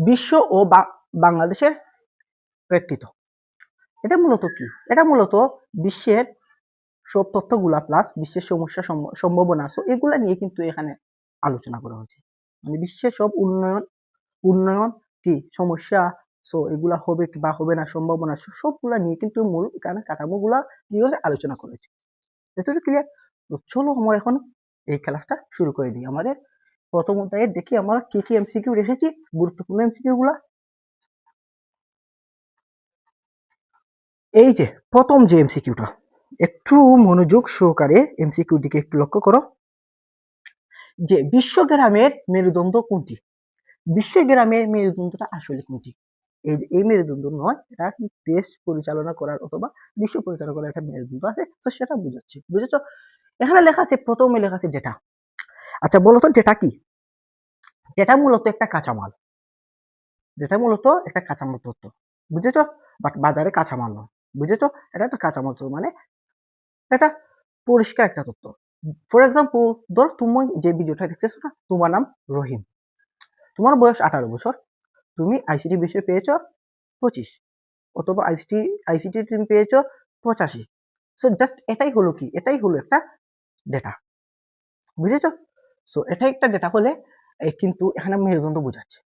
বিশ্ব ও বাংলাদেশের প্রেক্ষিত। এটা মূলত কি? এটা মূলত বিশ্বের সব তথ্যগুলা প্লাস বিশ্বের সমস্যা সম্ভাবনা এগুলা নিয়ে কিন্তু এখানে আলোচনা করা হয়েছে। মানে বিশ্বের সব উন্নয়ন কি সমস্যা এগুলা হবে কি বা হবে না সম্ভাবনা সবগুলা নিয়ে কিন্তু মূল এখানে কাঠামোগুলা নিয়ে আলোচনা করেছে। এতটুকু ক্লিয়ার? তো চলো আমরা এখন এই ক্লাসটা শুরু করে দিই। আমাদের প্রথম অধ্যায়ে দেখি আমরা কি কি এমসিকিউ রেখেছি, গুরুত্বপূর্ণ এমসিকিউ গুলা। এই যে প্রথম যে এমসিকিউটা, একটু মনোযোগ সহকারে এমসিকিউর দিকে একটু লক্ষ্য করো, যে বিশ্বগ্রামের মেরুদণ্ড কোনটি? বিশ্বগ্রামের মেরুদণ্ডটা আসলে কোনটি? এই যে এই মেরুদণ্ড নয়, এটা দেশ পরিচালনা করার অথবা বিশ্ব পরিচালনা করার একটা মেরুদণ্ড আছে, তো সেটা বুঝাচ্ছি। বুঝেছো? এখানে লেখা আছে, প্রথমে লেখা আছে ডেটা। আচ্ছা বলো তো ডেটা কি? ডেটা মূলত একটা কাঁচামাল। ডেটা মূলত একটা কাঁচামাল তথ্য। বুঝেছো? বাট বাজারে কাঁচামাল নয়। বুঝেছো? এটা একটা কাঁচামাল তথ্য, মানে এটা পরিষ্কার একটা তথ্য। ফর এক্সাম্পল, ধর তুমি যে ভিডিওটা দেখতেছো না, তোমার নাম রহিম, তোমার বয়স 18 বছর, তুমি আইসিটি বিষয় পেয়েছো 25, অথবা আইসিটি তুমি পেয়েছো 85। সো জাস্ট এটাই হলো কি? এটাই হলো একটা ডেটা। বুঝেছো? সো এটাই একটা ডেটা হলে কিন্তু এখানে মেরুদণ্ড বোঝাচ্ছে।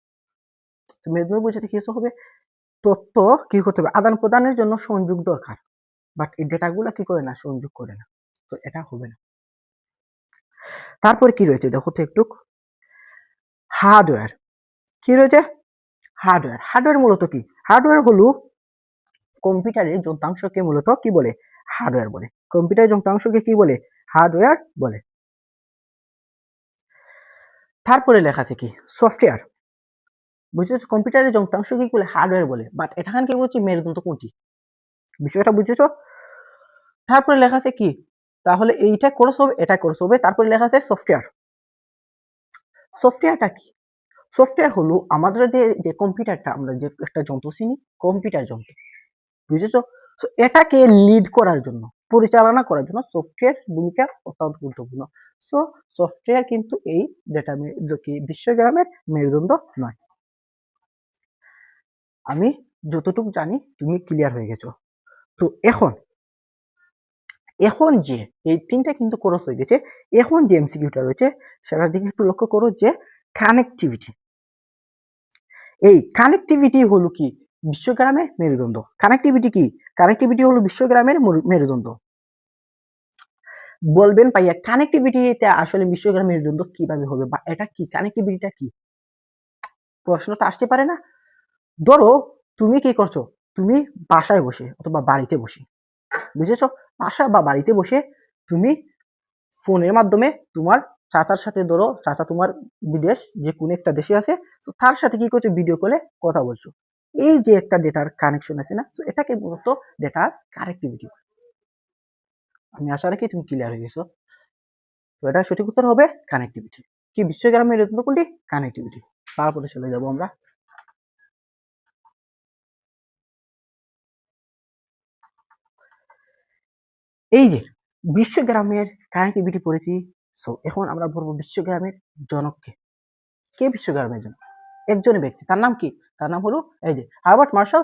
মেরুদণ্ড বোঝাতে কি হবে? তথ্য কি করতে হবে? আদান প্রদানের জন্য সংযোগ দরকার, বাট এই ডেটাগুলো কি করে না? সংযোগ করে না। তো এটা হবে না। তারপরে কি রয়েছে দেখো তো একটু, হার্ডওয়্যার। কি রয়েছে? হার্ডওয়্যার। হার্ডওয়্যার মূলত কি? হার্ডওয়্যার হলো কম্পিউটারের যন্ত্রাংশকে মূলত কি বলে? হার্ডওয়্যার বলে। কম্পিউটারের যন্ত্রাংশকে কি বলে? হার্ডওয়্যার বলে। তারপরে লেখা আছে কি? সফটওয়্যার। বুঝেছো? কম্পিউটারের যন্ত্রাংশকে কি বলে? হার্ডওয়্যার বলে। বাট এখানে কি বলছি? মেরুদণ্ড কোনটি? বিষয়টা বুঝেছো? তারপরে লেখা আছে কি? তাহলে এইটা কোর্স হবে, এটা কোর্স হবে। তারপরে লেখা আছে সফটওয়্যার। সফটওয়্যারটা কি? সফটওয়্যার হলো আমাদের যে কম্পিউটারটা, আমরা যে একটা যন্ত্র চিনি, কম্পিউটার যন্ত্র। বুঝেছো? এটাকে লিড করার জন্য, পরিচালনা করার জন্য সফটওয়্যার ভূমিকা অত্যন্ত গুরুত্বপূর্ণ। সো সফটওয়্যার কিন্তু এই ডেটা বিশ্বগ্রামের মেরুদণ্ড নয়। আমি যতটুকু জানি তুমি ক্লিয়ার হয়ে গেছো। তো এখন যে এই তিনটা কিন্তু কোর্স হয়ে গেছে, এখন যে এমসিকিউটা রয়েছে সেটার দিকে একটু লক্ষ্য করো, যে কানেক্টিভিটি। এই কানেক্টিভিটি হলো কি? বিশ্বগ্রামের মেরুদণ্ড। কানেক্টিভিটি কি? কানেক্টিভিটি হলো বিশ্বগ্রামের মেরুদণ্ড। বলবেন ভাইয়া কানেক্টিভিটিটা আসলে বিশ্বগ্রামের মেরুদণ্ড কিভাবে হবে, বা এটা কি? কানেক্টিভিটিটা কি? প্রশ্নটা আসতে পারে না? ধরো তুমি কি করছো? তুমি বাসায় বসে অথবা বাড়িতে বসে, বুঝেছো? বাসা বা বাড়িতে বসে তুমি ফোনের মাধ্যমে তোমার চাচার সাথে, ধরো চাচা তোমার বিদেশ যে কোনো একটা দেশে আছে, তো তার সাথে কি করছো? ভিডিও কলে কথা বলছো। এই যে একটা ডেটার কানেকশন আছে না, তো এটাকে মূলত ডেটার কানেক্টিভিটি। আমি আশা রাখি তুমি ক্লিয়ার হয়ে গেছো। তো এটা সঠিক উত্তর হবে কানেক্টিভিটি। কি বিশ্বগ্রামের মেরুদণ্ড কোনটি? কানেক্টিভিটি। তারপরে চলে যাব আমরা এই যে বিশ্বগ্রামের কানেক্টিভিটি পড়েছি। সো এখন আমরা বলবো বিশ্বগ্রামের জনককে। কে বিশ্বগ্রামের জনক? একজনই ব্যক্তি, তার নাম কি? তার নাম হলো এই যে Herbert Marshall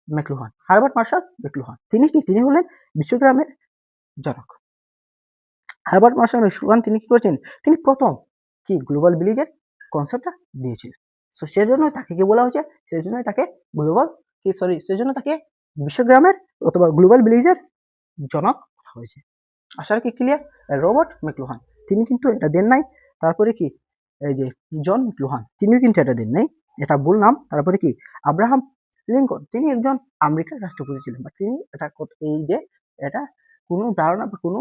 McLuhan. Herbert Marshall McLuhan, তিনি কি? তিনি হলেন বিশ্বগ্রামের জনক। হার্বার্ট মার্শাল ম্যাকলুহান তিনি কি করেছেন? তিনি প্রথম কি গ্লোবাল ভিলেজের কনসেপ্টটা দিয়েছিলেন। তো সেজন্য তাকে কি বলা হয়েছে? সেজন্য তাকে সেজন্য তাকে বিশ্বগ্রামের অথবা গ্লোবাল ভিলেজের জনক হয়েছে। আশা কি ক্লিয়ার? রবার্ট ম্যাকলুহান তিনি কিন্তু এটা দেন নাই। তারপরে কি এই যে জন ম্যাকলুহান তিনিও কিন্তু এটা দেন নাই, এটা বললাম। তারপরে কি আব্রাহাম লিঙ্কন তিনি একজন আমেরিকার রাষ্ট্রপতি ছিলেন, বা তিনি এটা এই যে এটা কোনো ধারণা বা কোনো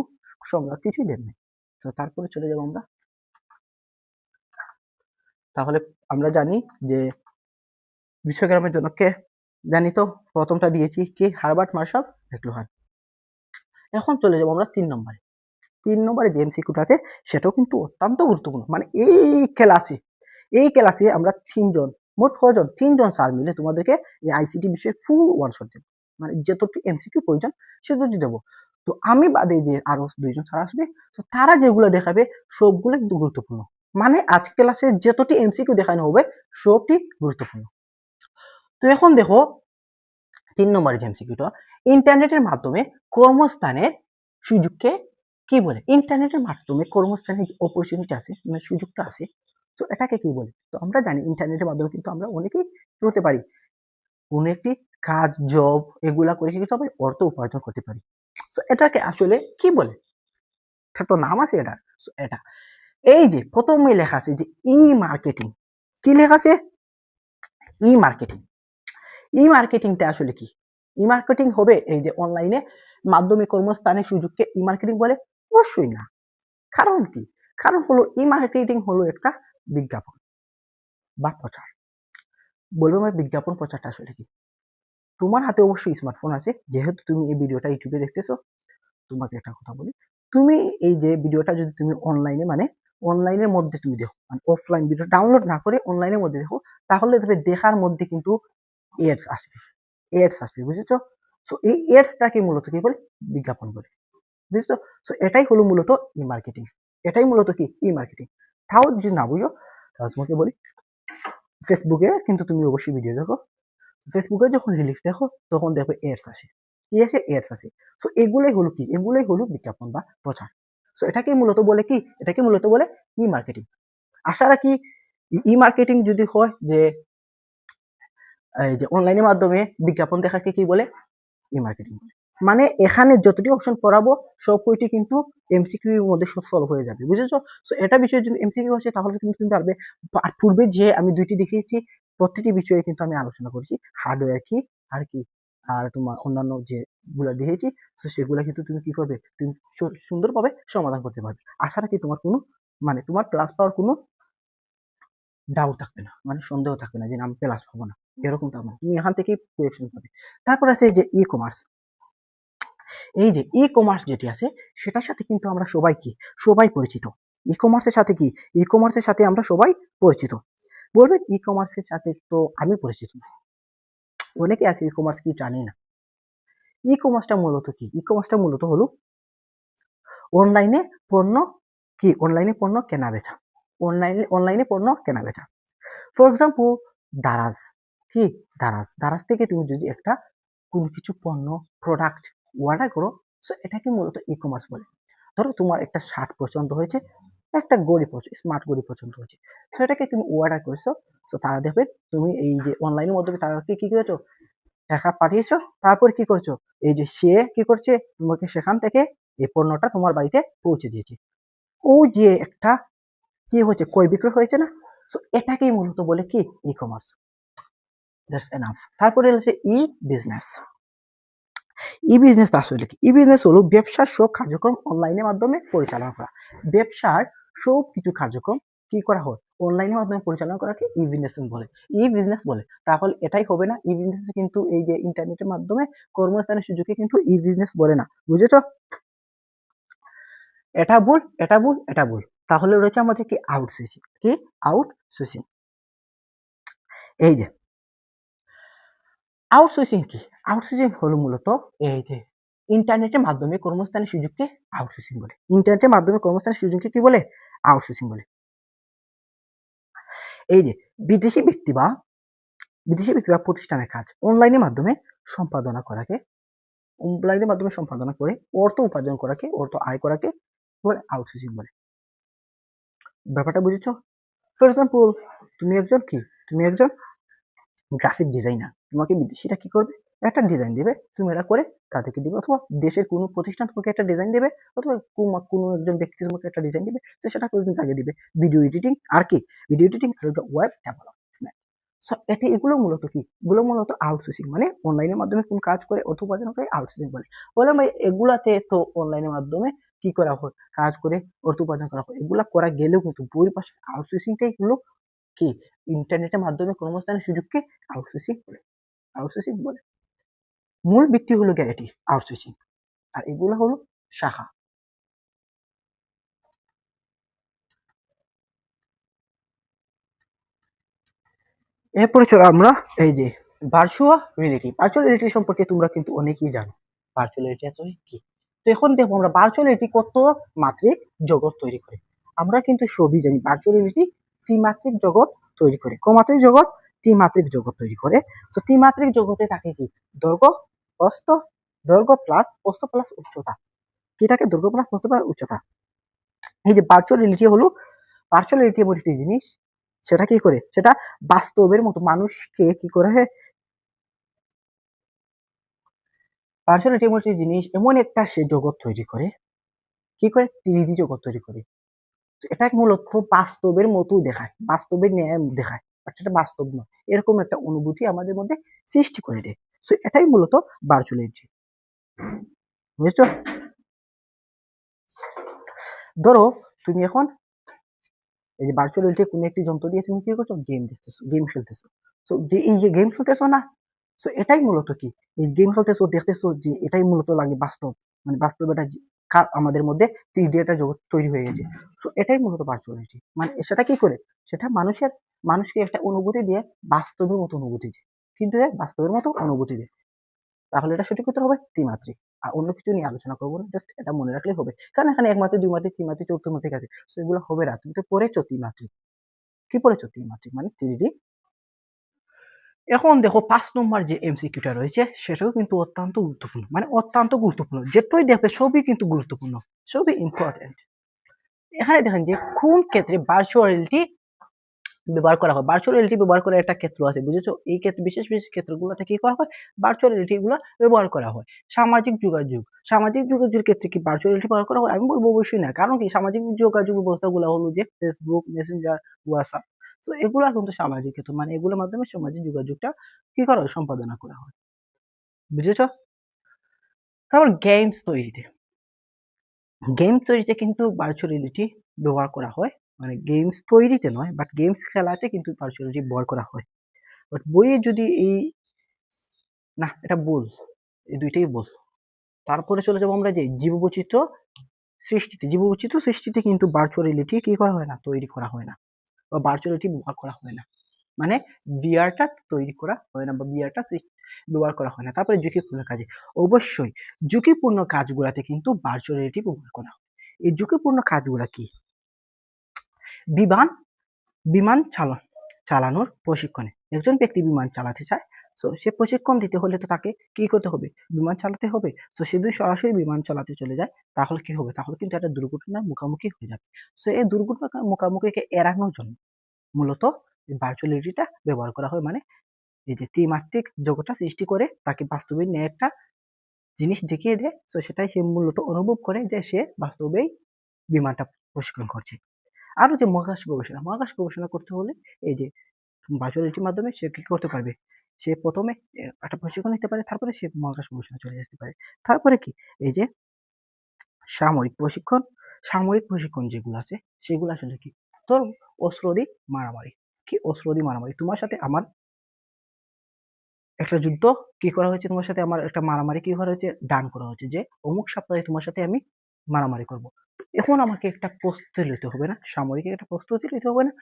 সংজ্ঞা কিছুই দেন নাই। তো তারপরে চলে যাব আমরা। তাহলে আমরা জানি যে বিশ্বগ্রামের জনককে জানি, তো প্রথমটা দিয়েছি কি? Herbert Marshall McLuhan. এখন চলে যাব আমরা 3 নম্বরে যে এমসিকিউটা আছে সেটাও কিন্তু অত্যন্ত গুরুত্বপূর্ণ। মানে এই ক্লাসে আমরা মোট কজন? 3জন স্যার মিলে তোমাদেরকে এই আইসিটি বিষয়ে ফুল ওয়ার্কশপ দেবো। মানে যতটুকু এমসিকিউ প্রয়োজন সেটুকু দেবো। তো আমি বাদে যে আরো 2জন স্যার আসবে, তো তারা যেগুলো দেখাবে সবগুলো কিন্তু গুরুত্বপূর্ণ। মানে আজ ক্লাসে যতটি এমসিকিউ দেখানো হবে সবটি গুরুত্বপূর্ণ। তো এখন দেখো 3 নম্বরের যে এমসিকিউটা, ইন্টারনেটের মাধ্যমে কর্মস্থানের সুযোগকে কি বলে? ইন্টারনেটের মাধ্যমে কর্মস্থানের যে অপরচুনিটি আছে, মানে সুযোগটা আছে, তো এটাকে কি বলে? তো আমরা জানি ইন্টারনেটের মাধ্যমে কিন্তু আমরা অনেকেই কি করতে পারি, কোনো একটি কাজ, জব এগুলা করে কিন্তু আমরা অর্থ উপার্জন করতে পারি। তো এটাকে আসলে কি বলে? এটা তো নাম আছে এটার। So, এটা এই যে প্রথমে লেখা আছে যে ই মার্কেটিং। কি লেখা আছে? ই মার্কেটিং। ই মার্কেটিংটা আসলে কি? ই মার্কেটিং হবে এই যে অনলাইনে মাধ্যমে কর্মস্থানের সুযোগকে ই মার্কেটিং বলে? অবশ্যই না। কারণ কি? কারণ হলো ই মার্কেটিং হলো একটা বিজ্ঞাপন বা প্রচার। বলবো ভাই বিজ্ঞাপন প্রচারটা আসলে কি? তোমার হাতে অবশ্যই স্মার্টফোন আছে, যেহেতু তুমি এই ভিডিওটা ইউটিউবে দেখতেছো। তোমাকে একটা কথা বলি, তুমি এই যে ভিডিওটা যদি তুমি অনলাইনে মানে অনলাইনের মধ্যে তুমি দেখো, মানে অফলাইন ভিডিও ডাউনলোড না করে অনলাইনের মধ্যে দেখো, তাহলে তুমি দেখার মধ্যে কিন্তু এডস আসবে, এডস আসবে, বুঝেছো? সো এই এডসটাকে মূলত কি বলে? বিজ্ঞাপন বলে, বুঝেছো? সো এটাই হলো মূলত ই মার্কেটিং, এটাই মূলত কি ই মার্কেটিং। তাও যদি না বুঝো তাহলে তোমাকে বলি, ফেসবুকে কিন্তু তুমি অবশ্যই ভিডিও দেখো, ফেসবুকে যখন রিলিজ দেখো তখন দেখো এডস আসে, কি আসে? এডস আসে। সো এগুলোই হলো কি? এগুলোই হলো বিজ্ঞাপন বা প্রচার। সো এটাকে মূলত বলে কি? এটাকে মূলত বলে ই মার্কেটিং। আশা রাখি ই মার্কেটিং যদি হয় যে এই যে অনলাইনের মাধ্যমে বিজ্ঞাপন দেখাকে কি বলে? ই মার্কেটিং। মানে এখানে যতটি অপশন পড়াবো সব কয়টি কিন্তু এমসিকিউ এর মধ্যে সলভ হয়ে যাবে, বুঝেছো? সো এটা বিষয়ে যদি এমসিকিউ আসে তাহলে তুমি কিন্তু পারবে। আর পূর্বে যে আমি দুইটি দেখিয়েছি প্রতিটি বিষয়ে কিন্তু আমি আলোচনা করেছি, হার্ডওয়্যার কি আর কি আর তোমার অন্যান্য যে গুলা দিয়েছি, তো সেগুলা কিন্তু তুমি কি করবে? তুমি সুন্দরভাবে সমাধান করতে পারবে। আশা রাখি তোমার কোনো মানে তোমার ক্লাস পাওয়ার কোনো ডাউট থাকবে না, মানে সন্দেহ থাকবে না যে আমি ক্লাস পাবো না, এরকমটা না, তুমি এখান থেকেই কোয়েকশন পাবে। তারপর আছে যে ই কমার্স। এই যে ই কমার্স যেটি আছে সেটার সাথে কিন্তু আমরা সবাই কি? সবাই পরিচিত। ই কমার্সের সাথে কি? ই কমার্সের সাথে আমরা সবাই পরিচিত। বলবেন ই কমার্সের সাথে তো আমি পরিচিত না, অনেকে আছে ই কমার্স কি জানি না। ই কমার্সটা মূলত কি? ই কমার্সটা মূলত হলো অনলাইনে পণ্য কি? অনলাইনে পণ্য কেনা বেচা, অনলাইনে পণ্য কেনা বেচা। ফর এক্সাম্পল দারাজ, কি? দারাজ, দারাজ থেকে তুমি যদি একটা কোনো কিছু পণ্য প্রোডাক্ট অর্ডার করো, সো এটাকে মূলত ই কমার্স বলে। ধরো তোমার একটা শার্ট পছন্দ হয়েছে, একটা ঘড়ি স্মার্ট ঘড়ি পছন্দ হয়েছে, সো এটাকে তুমি অর্ডার করেছো। সো তারা দেখবে তুমি এই যে অনলাইনের মাধ্যমে তাদেরকে কি করেছো? টাকা পাঠিয়েছো, তারপর কি করছো? এই যে সে কি করছে? তোমাকে সেখান থেকে এই পণ্যটা তোমার বাড়িতে পৌঁছে দিয়েছে। ও যে একটা কি হয়েছে? ক্রয় বিক্রয় হয়েছে না? সো এটাকেই মূলত বলে কি? E commerce. That's enough. তারপরে হচ্ছে ই বিজনেস। ই বিজনেস আসলে কি? ই বিজনেস হলো ব্যবসার সব কার্যক্রম অনলাইনের মাধ্যমে পরিচালনা করা। ব্যবসার সব কিছু কার্যক্রম কি করা হয়? অনলাইনের মাধ্যমে পরিচালনা করাকে ই বিজনেস বলে। ই বিজনেস বলে। তাহলে এটাই হবে না? ই বিজনেস কিন্তু এই যে ইন্টারনেটের মাধ্যমে কর্মস্থানের সুযোগে কিন্তু ই বিজনেস বলে না। বুঝেছো? এটা ভুল, এটা ভুল, এটা ভুল। তাহলে রয়েছে আমাদের কি? আউটসোর্সিং। কি? আউটসোর্সিং। এই যে আউটসোর্সিং কি? আউটসোর্সিং হলো মূলত এই যে ইন্টারনেটের মাধ্যমে কর্মস্থানের সুযোগকে আউটসোর্সিং বলে। ইন্টারনেটের মাধ্যমে কর্মস্থানের সুযোগকে কি বলে? আউটসোর্সিং বলে। এই যে বিদেশি ব্যক্তি বা প্রতিষ্ঠানের কাজ অনলাইনের মাধ্যমে সম্পাদনা করাকে, অনলাইনের মাধ্যমে সম্পাদনা করে অর্থ উপার্জন করাকে, অর্থ আয় করাকে বলে আউটসোর্সিং বলে। ব্যাপারটা বুঝেছো? ফর এক্সাম্পল তুমি একজন গ্রাফিক ডিজাইনার, তোমাকে বিদেশিরা কি করবে? একটা ডিজাইন দেবে, তুমি এটা করে তাদেরকে দিবে, অথবা দেশের কোনো প্রতিষ্ঠান তোমাকে একটা ডিজাইন দেবে, অথবা কোনো একজন ব্যক্তি তোমাকে একটা ডিজাইন দিবে, তো সেটা করে তুমি তাকে দিবে। ভিডিও এডিটিং আর কি? ভিডিও এডিটিং আর ওয়েব ডেভেলপমেন্ট। সো এগুলো মূলত কি? এগুলো মূলত আউটসোর্সিং, মানে অনলাইনের মাধ্যমে কোন কাজ করে অর্থ উপার্জন করে আউটসোর্সিং বলে। বলে ভাই এগুলাতে তো অনলাইনের মাধ্যমে কি করা হয়? কাজ করে অর্থ উপার্জন করা হয়। এগুলা করা গেলেও কিন্তু বই পাশে আউটসোর্সিংটাই হলো কি? ইন্টারনেটের মাধ্যমে কর্মস্থানের সুযোগকে আউটসোর্সিং বলে। আউটসোর্সিং বলে। মূল ভিত্তি হলো গিয়ে এটি আউটসোর্সিং, আর এগুলো হলো শাখা। এরপরে চলো আমরা এই যে ভার্চুয়াল রিয়েলিটি। ভার্চুয়াল রিয়েলিটি সম্পর্কে তোমরা কিন্তু অনেকেই জানো। ভার্চুয়াল রিয়েলিটি আসলে কি? তো এখন দেখো আমরা ভার্চুয়াল রিয়েলিটি কত মাত্রিক জগৎ তৈরি করে। আমরা কিন্তু সবই জানি ভার্চুয়াল রিয়েলিটি ত্রিমাত্রিক জগৎ তৈরি করে। কমাত্রিক জগৎ ত্রিমাত্রিক জগৎ তৈরি করে। তো ত্রিমাত্রিক জগতে থাকে কি দৈর্ঘ্য প্রস্থ, দৈর্ঘ্য প্লাস প্রস্থ প্লাস উচ্চতা। কি থাকে দৈর্ঘ্য প্লাস প্রস্থ প্লাস উচ্চতা। এই যে ভার্চুয়াল রিয়েলিটি হলো ভার্চুয়াল রিয়েলিটি এমন একটি জিনিস, সেটা কি করে, সেটা বাস্তবের মতো মানুষকে কি করে, ভার্চুয়াল রিয়েলিটি এমন একটি জিনিস, এমন একটা সে জগৎ তৈরি করে, কি করে 3D জগৎ তৈরি করে। এটা মূলত বাস্তবের মতো দেখায়, বাস্তবের ন্যায় দেখায়, এটা বাস্তব নয়, এরকম একটা অনুভূতি আমাদের মধ্যে সৃষ্টি করে দেয়। তো এটাই মূলত ভার্চুয়াল রিয়েলিটি, বুঝছো? ধরো তুমি এখন এই যে ভার্চুয়াল রিয়েলিটি কোনো একটি যন্ত্র দিয়ে তুমি কি করছো, গেম দেখতেছো, গেম খেলতেছো। তো যে এই যে গেম খেলতেছো না, তো এটাই মূলত কি, এই গেম খেলতেছো দেখতেছো, যে এটাই মূলত লাগে বাস্তব, মানে বাস্তব এটা আমাদের মধ্যে 3D একটা জগৎ তৈরি হয়ে গেছে। তো এটাই মূলত ভার্চুয়াল রিয়েলিটি, মানে সেটা কি করে, সেটা মানুষকে একটা অনুভূতি দিয়ে, বাস্তবের মতো অনুভূতি দিয়ে, কিন্তু বাস্তবের মতো অনুভূতি দিয়ে। তাহলে এটা সঠিক উত্তর হবে ত্রিমাত্রিক। আর অন্য কিছু নিয়ে আলোচনা করবো না, জাস্ট এটা মনে রাখলেই হবে, কারণ এখানে একমাত্রিক, দুই মাত্রিক, ত্রিমাত্রিক, চতুর্মাত্রিক আছে, সেগুলো হবে না। তুমি তো পড়েছো ত্রিমাত্রিক, কি পড়েছো ত্রিমাত্রিক মানে 3D। এখন দেখো 5 নম্বর যে এমসিকিউটা রয়েছে, সেটাও কিন্তু অত্যন্ত গুরুত্বপূর্ণ, মানে অত্যন্ত গুরুত্বপূর্ণ, যেটাই দেখবে সবই কিন্তু গুরুত্বপূর্ণ, সবই ইম্পর্টেন্ট। এখানে দেখেন যে কোন ক্ষেত্রে ভার্চুয়াল রিয়েলিটি ব্যবহার করা হয়। ভার্চুয়াল রিয়েলিটি ব্যবহার করার একটা ক্ষেত্র আছে, বুঝেছো? এই ক্ষেত্রে বিশেষ বিশেষ ক্ষেত্রগুলোতে কি করা হয়, ভার্চুয়াল রিয়েলিটি গুলো ব্যবহার করা হয়। সামাজিক যোগাযোগ, সামাজিক যোগাযোগের ক্ষেত্রে কি ভার্চুয়াল রিয়েলিটি ব্যবহার করা হয়? আমি বলবো অবশ্যই না, কারণ কি সামাজিক যোগাযোগ ব্যবস্থাগুলো হলো যে ফেসবুক, মেসেঞ্জার, হোয়াটসঅ্যাপ। তো এগুলা কিন্তু সামাজিক ক্ষেত্র, মানে এগুলোর মাধ্যমে সামাজিক যোগাযোগটা কি করা হয়, সম্পাদনা করা হয়, বুঝেছো? তারপর গেমস তৈরিতে, গেম তৈরিতে কিন্তু ভার্চুয়াল রিয়েলিটি ব্যবহার করা হয়, মানে গেমস তৈরিতে নয়, বাট গেমস খেলাতে কিন্তু ভার্চুয়াল রিয়েলিটি ব্যবহার করা হয়। বাট বইয়ে যদি এই, না এটা ভুল, এই দুইটাই ভুল। তারপরে চলে যাবো আমরা যে জীববৈচিত্র্য সৃষ্টিতে। জীববৈচিত্র্য সৃষ্টিতে কিন্তু ভার্চুয়াল রিয়েলিটি কি করা হয় না, তৈরি করা হয় না, বা ভার্চুয়াল রিয়েলিটি ব্যবহার করা হয় না, মানে ভিআরটা তৈরি করা হয় না, বা ভিআরটা ব্যবহার করা হয় না। তারপরে ঝুঁকিপূর্ণ কাজে, অবশ্যই ঝুঁকিপূর্ণ কাজগুলাতে কিন্তু ভার্চুয়াল রিয়েলিটি ব্যবহার করা হয়। এই ঝুঁকিপূর্ণ কাজগুলা কি, বিমান বিমান চালানোর প্রশিক্ষণে, একজন ব্যক্তি বিমান চালাতে চায়, তো সে প্রশিক্ষণ দিতে হলে তো তাকে কি করতে হবে, বিমান চালাতে হবে। তো সে যদি সরাসরি বিমান চালাতে চলে যায়, তাহলে কি হবে, তাহলে কিন্তু একটা দুর্ঘটনার মুখোমুখি হয়ে যাবে। তো এই দুর্ঘটনার মুখোমুখিকে এড়ানোর জন্য মূলত ভার্চুয়াল রিয়েলিটিটা ব্যবহার করা হয়, মানে এই যে ত্রিমাত্রিক জগৎটা সৃষ্টি করে তাকে বাস্তবে নিয়ে একটা জিনিস দেখিয়ে দেয়, তো সেটাই সে মূলত অনুভব করে যে সে বাস্তবেই বিমানটা প্রশিক্ষণ করছে। আরো যে মহাকাশ গবেষণা, মহাকাশ গবেষণা করতে হলে এই যে ভার্চুয়াল রিয়েলিটির মাধ্যমে সে কি করতে পারবে, সে প্রথমে একটা প্রশিক্ষণ নিতে পারে, তারপরে সে মহাকাশ গবেষণা চলে আসতে পারে। তারপরে কি, এই যে সামরিক প্রশিক্ষণ, সামরিক প্রশিক্ষণ যেগুলো আছে সেগুলো আসলে কি, তোর অস্ত্র দিয়ে মারামারি, কি অস্ত্র দিয়ে মারামারি, তোমার সাথে আমার একটা যুদ্ধ কি করা হয়েছে, তোমার সাথে আমার একটা মারামারি কি করা হয়েছে, ডান করা হয়েছে, যে অমুক সপ্তাহে তোমার সাথে আমি মারামারি করব। এখন আমাকে একটা প্রস্তুতি নিতে হবে না, সামরিক একটা প্রস্তুতি নিতে হবে না,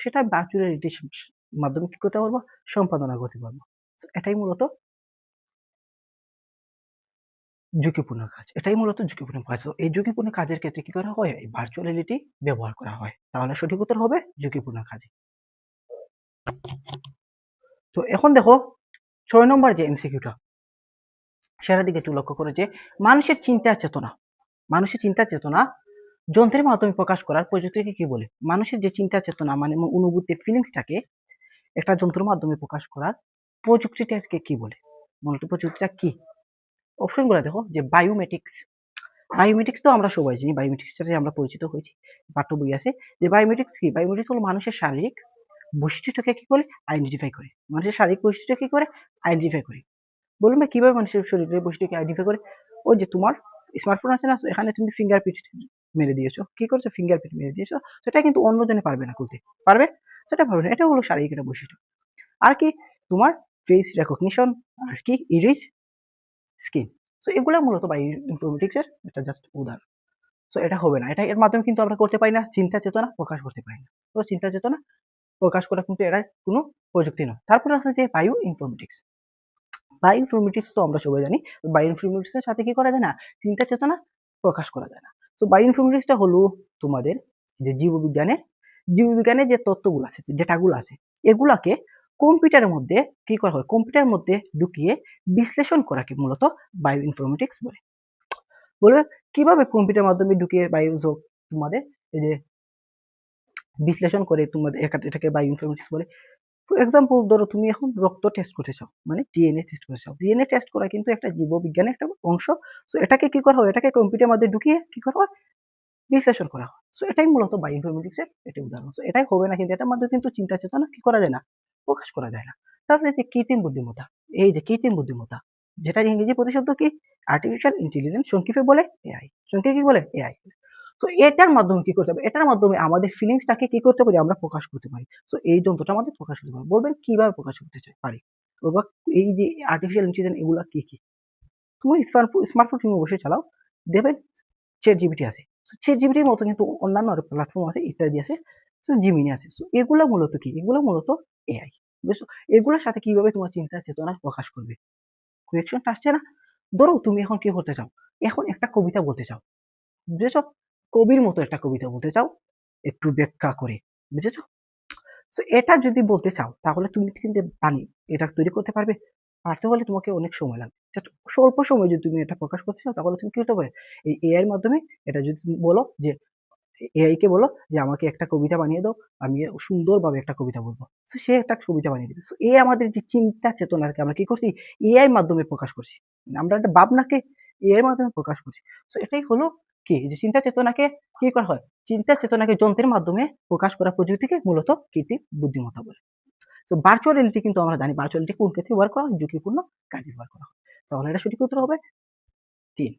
সেটা ভার্চুয়াল রিয়েলিটির মাধ্যমে কি করতে পারবো, সম্পাদনা করতে পারবো। এটাই মূলত ঝুঁকিপূর্ণ কাজ, এটাই মূলত ঝুঁকিপূর্ণ কাজ। তো এই ঝুঁকিপূর্ণ কাজের ক্ষেত্রে কি করা হয়, এই ভার্চুয়াল রিয়েলিটি ব্যবহার করা হয়। তাহলে সঠিক উত্তর হবে ঝুঁকিপূর্ণ কাজে। তো এখন দেখো 6 নম্বর যে এমসিকিউটা, সেটার দিকে একটু লক্ষ্য করো, যে মানুষের চিন্তা চেতনা, মানুষের চিন্তা চেতনা যন্ত্রের মাধ্যমে প্রকাশ করার প্রযুক্তিকে কি বলে? মানুষের যে চিন্তা চেতনা মানে অনুভূতি, ফিলিংসটাকে একটা যন্ত্রের মাধ্যমে প্রকাশ করার প্রযুক্তিটাকে কি বলে? মূলত প্রযুক্তিটা কি? অপশনগুলো দেখো, যে বায়োমেটিক্স, বায়োমেটিক্স তো আমরা সবাই জানি, বায়োমেটিক্স সাথে আমরা পরিচিত হয়েছি, পাঠ্য বই আছে। যে বায়োমেটিক্স কি, বায়োমেটিক্স হলো মানুষের শারীরিক বৈশিষ্ট্যটাকে কি করে আইডেন্টিফাই করে, মানুষের শারীরিক বৈশিষ্ট্য কি করে আইডেন্টিফাই করে। বলুন না কিভাবে মানুষের শরীরের বৈশিষ্ট্যকে আইডেন্টিফাই করে? ওই যে তোমার স্মার্টফোন আছে না, এখানে তুমি ফিঙ্গারপ্রিন্ট মেরে দিয়েছো, কি করছো, ফিঙ্গারপ্রিন্ট মেরে দিয়েছো, সেটা কিন্তু অন্যজনে পারবে না করতে, পারবে? সেটা পারবে না, এটা হলো শারীরিক একটা বৈশিষ্ট্য। আর কি, তোমার ফেস রেকগনিশন, আর কি ইরিস, স্কিন। সো এগুলো মূলত বাই ইনফরমেটিক্স এর এটা জাস্ট উদাহরণ। সো এটা হবে না, এটা এর মাধ্যমে কিন্তু আমরা করতে পারি না, চিন্তা চেতনা প্রকাশ করতে পারি না। তো চিন্তা চেতনা প্রকাশ করা কিন্তু এটা কোনো প্রযুক্তি নয়। তারপরে আছে যে বায়ো ইনফরমেটিক্স, বায়ো ইনফরমেটিক্স তো আমরা সবাই জানি, বায়ো ইনফরমেটিক্স এর সাথে কি করা যায় না, চিন্তা চেতনা প্রকাশ করা যায় না। তো বায়ো ইনফরমেটিক্সটা হলো তোমাদের যে জীববিজ্ঞানের যে তত্ত্বগুলো আছে, ডেটাগুলো আছে, এগুলাকে কম্পিউটারের মধ্যে কি করা হয়, কম্পিউটারের মধ্যে ঢুকিয়ে বিশ্লেষণ করাকে মূলত বায়ো ইনফরমেটিক্স বলে। বলবে কিভাবে কম্পিউটার মাধ্যমে ঢুকিয়ে বায়ো তোমাদের এই যে বিশ্লেষণ করে তোমাদের এটাকে বায়ো ইনফরমেটিক্স বলে। ফর এক্সাম্পল ধরো তুমি এখন রক্ত টেস্ট করতে চাও, মানে ডিএনএ টেস্ট করতে চাও। ডিএনএ টেস্ট করা কিন্তু একটা জীববিজ্ঞানের একটা অংশ। সো এটাকে কি করা হয়, এটাকে কম্পিউটারের মধ্যে ঢুকিয়ে কি করা হয়, বিশ্লেষণ করা হয়। সো এটাই মূলত বায়ো ইনফরমেটিক্সের একটি উদাহরণ। সো এটাই হবে না, কিন্তু এটার মধ্যে কিন্তু চিন্তা চেতনা কি করা যায় না, প্রকাশ করা যায় না। তাহলে যে কৃত্রিম বুদ্ধিমত্তা, এই যে কৃত্রিম বুদ্ধিমত্তা, যেটার ইংরেজি প্রতিশব্দ কি, আর্টিফিশিয়াল ইন্টেলিজেন্স, সংক্ষেপে বলে এআই। সংক্ষেপে কি বলে, এআই। তো এটার মাধ্যমে কি করতে হবে, এটার মাধ্যমে আমাদের ফিলিংসটাকে কি করতে পারি, আমরা প্রকাশ করতে পারি। তো এই যন্ত্রটা আমাদের প্রকাশ করতে পারি। বলবেন কিভাবে প্রকাশ করতে পারি, এই যে আর্টিফিশিয়াল ইন্টেলিজেন্স এগুলা কি কি। তুমি স্মার্টফোন তুমি অবশ্যই চালাও, দেখবেন চ্যাট জিপিটি আছে। চ্যাট জিপিটির মতো কিন্তু অন্যান্য আরো প্ল্যাটফর্ম আছে, ইত্যাদি আছে, জিমিনি আছে। এগুলা মূলত কি, এগুলা মূলত এআই। বুঝছো, এগুলোর সাথে কিভাবে তোমার চিন্তা চেতনা প্রকাশ করবে। কোয়েকশনটা আসছে না? ধরো তুমি এখন কি করতে চাও, এখন একটা কবিতা বলতে চাও, বুঝেছ, কবির মতো একটা কবিতা বলতে চাও, একটু ব্যাখ্যা করে, বুঝেছ। তো এটা যদি বলতে চাও, তাহলে তুমি কিন্তু বাণী এটা তৈরি করতে পারবে। পারতে হলে তোমাকে অনেক সময় লাগবে। স্বল্প সময় যদি তুমি এটা প্রকাশ করতে চাও, তাহলে তুমি কি করতে পারবে, এই এআই এর মাধ্যমে এটা যদি তুমি বলো যে, এআই কে বলো যে আমাকে একটা কবিতা বানিয়ে দাও, আমি সুন্দরভাবে একটা কবিতা বলবো, তো সে একটা কবিতা বানিয়ে দিবে। তো এই আমাদের যে চিন্তা চেতনাকে আমরা কি করছি, এআই এর মাধ্যমে প্রকাশ করছি। আমরা একটা ভাবনাকে এআই এর মাধ্যমে প্রকাশ করছি। তো এটাই হলো কি, যে চিন্তা চেতনাকে কি করা হয়, চিন্তা চেতনাকে যন্ত্রের মাধ্যমে প্রকাশ করা প্রযুক্তিকে মূলত কৃত্রিম বুদ্ধিমত্তা বলে। তো ভার্চুয়াল রিয়েলিটি কিন্তু আমরা জানি, ভার্চুয়াল রিয়েলিটি কোন ক্ষেত্রে ব্যবহার করা হয়, ঝুঁকিপূর্ণ কাজে ব্যবহার করা হয়। তাহলে এটা সঠিক উত্তর হবে 3।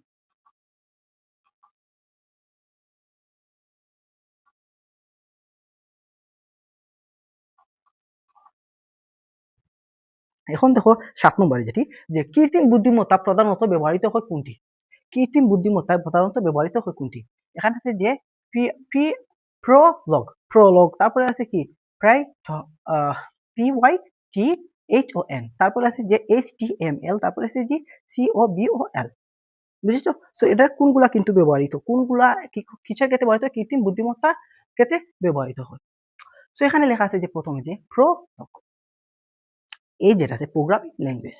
এখন দেখো 7 নম্বরে যেটি, যে কৃত্রিম বুদ্ধিমত্তা প্রধানত ব্যবহৃত হয় কোনটি। কৃত্রিম বুদ্ধিমত্তা প্রধানত ব্যবহৃত হয় কোনটি। এখানে আছে যে প্রলগ, তারপরে আছে কি PYTHON, তারপরে আছে যে HTML, তারপরে আছে যে COBOL। বুঝেছো? সো এটা কোনগুলা কিন্তু ব্যবহৃত, কোনগুলা কিসের ক্ষেত্রে ব্যবহৃত, কৃত্রিম বুদ্ধিমত্তা ক্ষেত্রে ব্যবহৃত হয়। সো এখানে লেখা আছে যে প্রথমে যে প্রলগ, এই যেটা আছে programming language.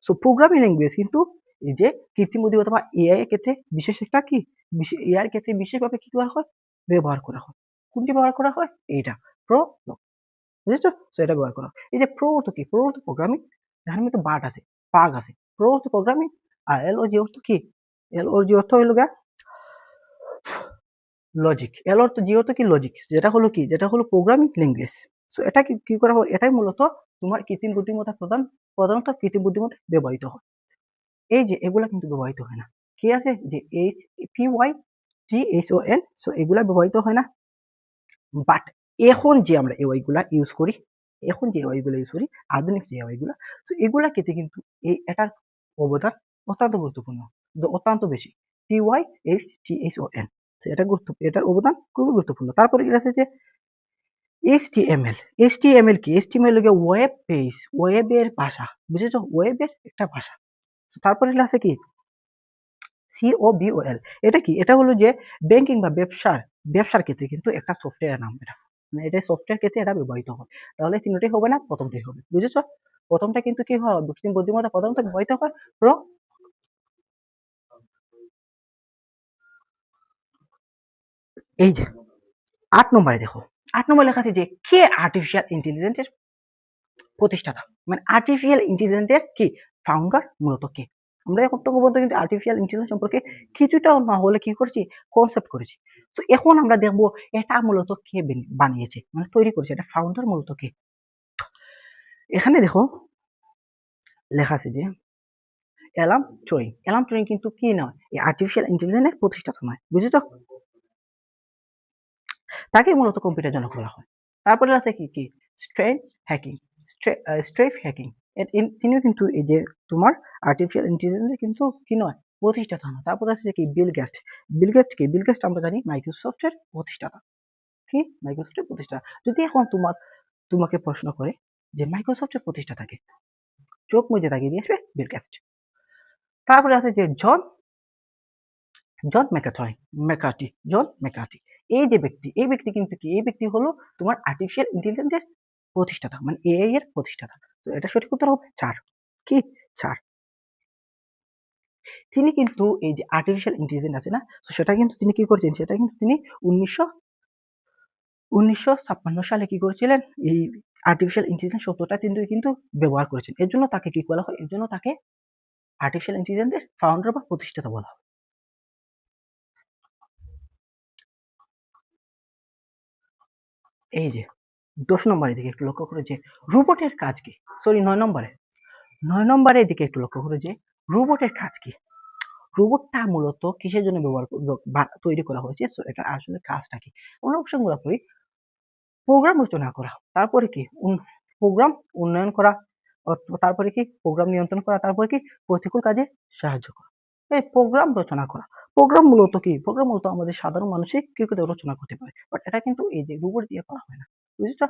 So programming language কিন্তু এই যে কৃত্রিম বুদ্ধিমত্তা বা এআই এর ক্ষেত্রে বিশেষ একটা কি, এআই এর ক্ষেত্রে বিশেষভাবে কি করা হয়, ব্যবহার করা হয়। কোনটি ব্যবহার করা হয়, এইটা প্রলগ। বুঝেছো? সো এটা ব্যবহার করা হয়। এই যে প্রো অর্থ কি, প্রো অর্থ প্রোগ্রামিং, এখানে কিন্তু বাট আছে, পাগ আছে, প্রো অর্থ প্রোগ্রামিং। আর এল ও জি অর্থ কি, এল ও জি অর্থ হইল গা লজিক। এল অর্থ জি অর্থ কি, লজিক, যেটা হলো কি, যেটা হলো প্রোগ্রামিং ল্যাঙ্গুয়েজ। সো এটা কি করা হয়, এটাই মূলত তোমার কৃত্রিম বুদ্ধিমত্তা প্রধানত কৃত্রিম বুদ্ধিমত্তা ব্যবহৃত হয়। এই যে এগুলা কিন্তু ব্যবহৃত হয় না। কি আছে যে PYTHON, সো এগুলা ব্যবহৃত হয় না। বাট এখন যে আমরা এআই গুলা ইউজ করি, আধুনিক যে এআই গুলা, তো এগুলা ক্ষেত্রে কিন্তু এটার অবদান অত্যন্ত গুরুত্বপূর্ণ, অত্যন্ত বেশি। PYTHON, এটার অবদান খুবই গুরুত্বপূর্ণ। তারপরে কি আছে যে HTML কি, HTML হলো ওয়েব পেজ, ওয়েবের ভাষা, বুঝেছো, ওয়েবের একটা ভাষা। তারপরে আছে কি COBOL, এটা কি, এটা হলো যে ব্যাংকিং বা ব্যবসার ক্ষেত্রে কিন্তু একটা সফটওয়্যার নাম, এটা মানে এটা সফটওয়্যার ক্ষেত্রে এটা ব্যবহৃত হয়। তাহলে তিনটাই হবে না, প্রথমটাই হবে। বুঝেছো? প্রথমটা কিন্তু কি হয়, কৃত্রিম বুদ্ধিমত্তা প্রথমত ব্যবহৃত হয় প্রো। এই যে 8 নম্বরে দেখো, 8 নম্বরে লেখা আছে যে কে আর্টিফিশিয়াল ইন্টেলিজেন্সের প্রতিষ্ঠাতা, মানে আর্টিফিশিয়াল ইন্টেলিজেন্সের কি ফাউন্ডার মূলত কে। আমরা এখন তো পর্যন্ত কিন্তু আর্টিফিশিয়াল ইন্টেলিজেন্স সম্পর্কে কিছুটাও না হলে কি করেছি, কনসেপ্ট করেছি। তো এখন আমরা দেখবো এটা মূলত কে বানিয়েছে, মানে তৈরি করেছে, এটা ফাউন্ডার মূলত কে। এখানে দেখো লেখা আছে যে অ্যালান টুরিং কিন্তু কি নয়, এই আর্টিফিশিয়াল ইন্টেলিজেন্সের প্রতিষ্ঠাতা নয়। বুঝেছো? তাকে মূলত কম্পিউটার জনক বলা হয়। তারপরে আছে কি কি স্ট্রেফ হ্যাকিং, তিনিও কিন্তু এই যে তোমার আর্টিফিশিয়াল ইন্টেলিজেন্সের কিন্তু কি নয়, প্রতিষ্ঠাতা নয়। তারপরে আছে কি বিল গেস্ট আমরা জানি মাইক্রোসফটের প্রতিষ্ঠাতা। কি, মাইক্রোসফটের প্রতিষ্ঠাতা। যদি এখন তোমাকে প্রশ্ন করে যে মাইক্রোসফটের প্রতিষ্ঠাতাকে, চোখ মুজে তাকিয়ে দিয়ে আসবে বিল গেস্ট। তারপরে আছে যে জন জন ম্যাকার্টি, এই যে ব্যক্তি, এই ব্যক্তি কিন্তু কি, এই ব্যক্তি হলো তোমার আর্টিফিশিয়াল ইন্টেলিজেন্সের প্রতিষ্ঠাতা, মানে এআই এর প্রতিষ্ঠাতা। তো এটা সঠিক উত্তর হবে 4। কি 4। তিনি কিন্তু এই যে আর্টিফিশিয়াল ইন্টেলিজেন্স আছে না, তো সেটা কিন্তু তিনি কি করেছেন, সেটা কিন্তু তিনি 1956 সালে কি করেছিলেন, এই আর্টিফিশিয়াল ইন্টেলিজেন্স শব্দটা কিন্তু ব্যবহার করেছেন। এর জন্য তাকে কি বলা হয়, এর জন্য তাকে আর্টিফিশিয়াল ইন্টেলিজেন্সের ফাউন্ডার বা প্রতিষ্ঠাতা বলা হয়। এই যে 10 নম্বরের দিকে একটু লক্ষ্য করে যে রোবটের কাজ কি, সরি 9 নম্বরের দিকে একটু লক্ষ্য করে যে রোবটের কাজ কি। রোবটটা মূলত কিসের জন্য তৈরি করা হয়েছে, সো এটা আসলে কাজটা কি। আমরা অপশনগুলো করি, প্রোগ্রাম রচনা করা, তারপরে কি প্রোগ্রাম উন্নয়ন করা, তারপরে কি প্রোগ্রাম নিয়ন্ত্রণ করা, তারপরে কি প্রতিকূল কাজে সাহায্য করা। এই প্রোগ্রাম রচনা করা, প্রোগ্রাম মূলত কি, প্রোগ্রাম মূলত আমাদের সাধারণ মানুষই কি করে রচনা করতে পারে, বাট এটা কিন্তু এই যে রোবট দিয়ে করা হয় না, বুঝেছো।